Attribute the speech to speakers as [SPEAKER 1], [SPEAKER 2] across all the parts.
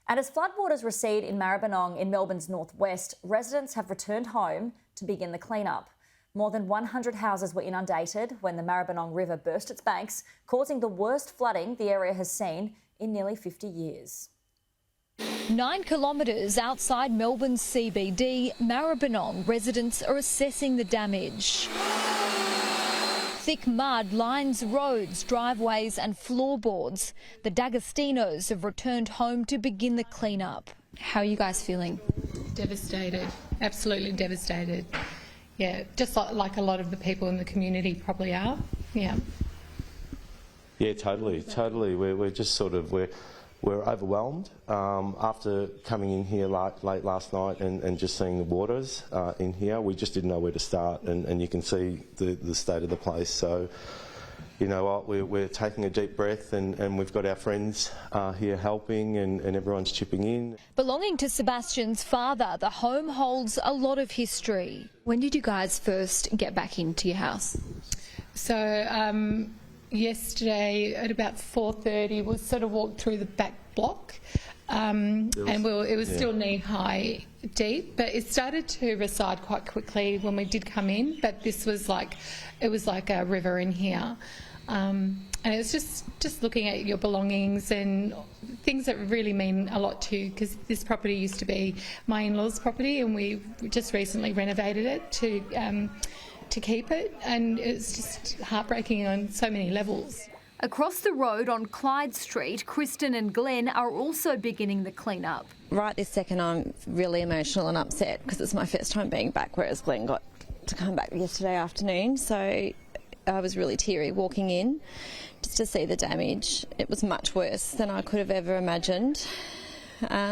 [SPEAKER 1] And as floodwaters recede in Maribyrnong in Melbourne's northwest, residents have returned home to begin the clean-up. More than 100 houses were inundated when the Maribyrnong River burst its banks, causing the worst flooding the area has seen in nearly 50 years.
[SPEAKER 2] 9 kilometres outside Melbourne's CBD, Maribyrnong residents are assessing the damage. Thick mud lines roads, driveways and floorboards. The D'Agostinos have returned home to begin the clean-up. How are you guys feeling?
[SPEAKER 3] Devastated, absolutely devastated. Yeah, just like a lot of the people in the community probably are. Yeah.
[SPEAKER 4] Yeah, totally. We're just sort of we're overwhelmed after coming in here late last night and just seeing the waters in here. We just didn't know where to start, and you can see the state of the place. So, you know what, we're taking a deep breath, and we've got our friends here helping, and everyone's chipping in.
[SPEAKER 2] Belonging to Sebastian's father, the home holds a lot of history. When did you guys first get back into your house?
[SPEAKER 3] So yesterday at about 4:30 we sort of walked through the back block it was still knee-high deep, but it started to recede quite quickly when we did come in, but this was like a river in here. And it was just looking at your belongings and things that really mean a lot to you, because this property used to be my in-laws' property and we just recently renovated it to keep it, and it's just heartbreaking on so many levels.
[SPEAKER 2] Across the road on Clyde Street, Kristen and Glen are also beginning the clean-up.
[SPEAKER 5] Right this second I'm really emotional and upset because it's my first time being back, whereas Glen got to come back yesterday afternoon, so I was really teary walking in just to see the damage. It was much worse than I could have ever imagined.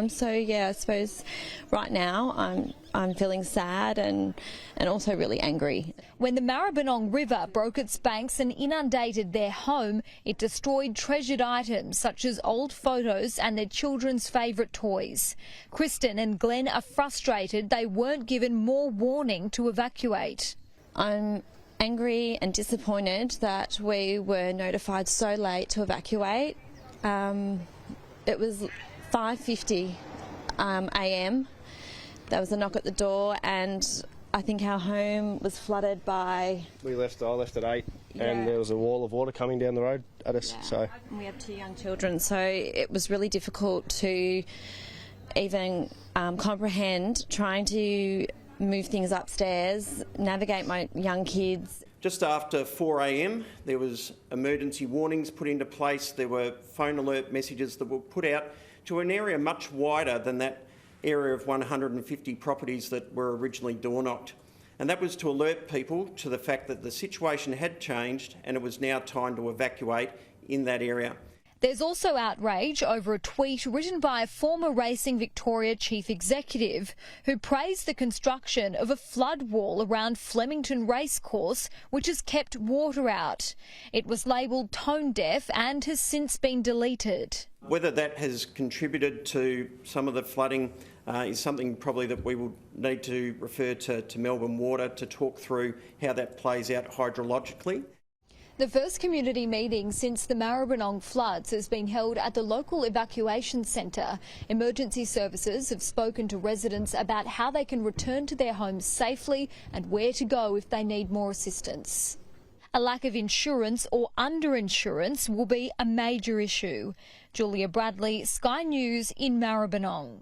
[SPEAKER 5] So yeah, I suppose right now I'm feeling sad and also really angry.
[SPEAKER 2] When the Maribyrnong River broke its banks and inundated their home, it destroyed treasured items such as old photos and their children's favourite toys. Kristen and Glen are frustrated they weren't given more warning to evacuate.
[SPEAKER 5] I'm angry and disappointed that we were notified so late to evacuate. It was 5:50 a.m. There was a knock at the door, and I think our home was flooded by...
[SPEAKER 6] I left at 8,
[SPEAKER 5] yeah.
[SPEAKER 6] And there was a wall of water coming down the road at us.
[SPEAKER 5] Yeah.
[SPEAKER 6] So
[SPEAKER 5] we have 2 young children, so it was really difficult to even comprehend trying to move things upstairs, navigate my young kids.
[SPEAKER 7] Just after 4 a.m, there was emergency warnings put into place. There were phone alert messages that were put out to an area much wider than that area of 150 properties that were originally door-knocked. And that was to alert people to the fact that the situation had changed and it was now time to evacuate in that area.
[SPEAKER 2] There's also outrage over a tweet written by a former Racing Victoria chief executive who praised the construction of a flood wall around Flemington Racecourse, which has kept water out. It was labelled tone deaf and has since been deleted.
[SPEAKER 7] Whether that has contributed to some of the flooding is something probably that we will need to refer to Melbourne Water to talk through how that plays out hydrologically.
[SPEAKER 2] The first community meeting since the Maribyrnong floods has been held at the local evacuation centre. Emergency services have spoken to residents about how they can return to their homes safely and where to go if they need more assistance. A lack of insurance or underinsurance will be a major issue. Julia Bradley, Sky News in Maribyrnong.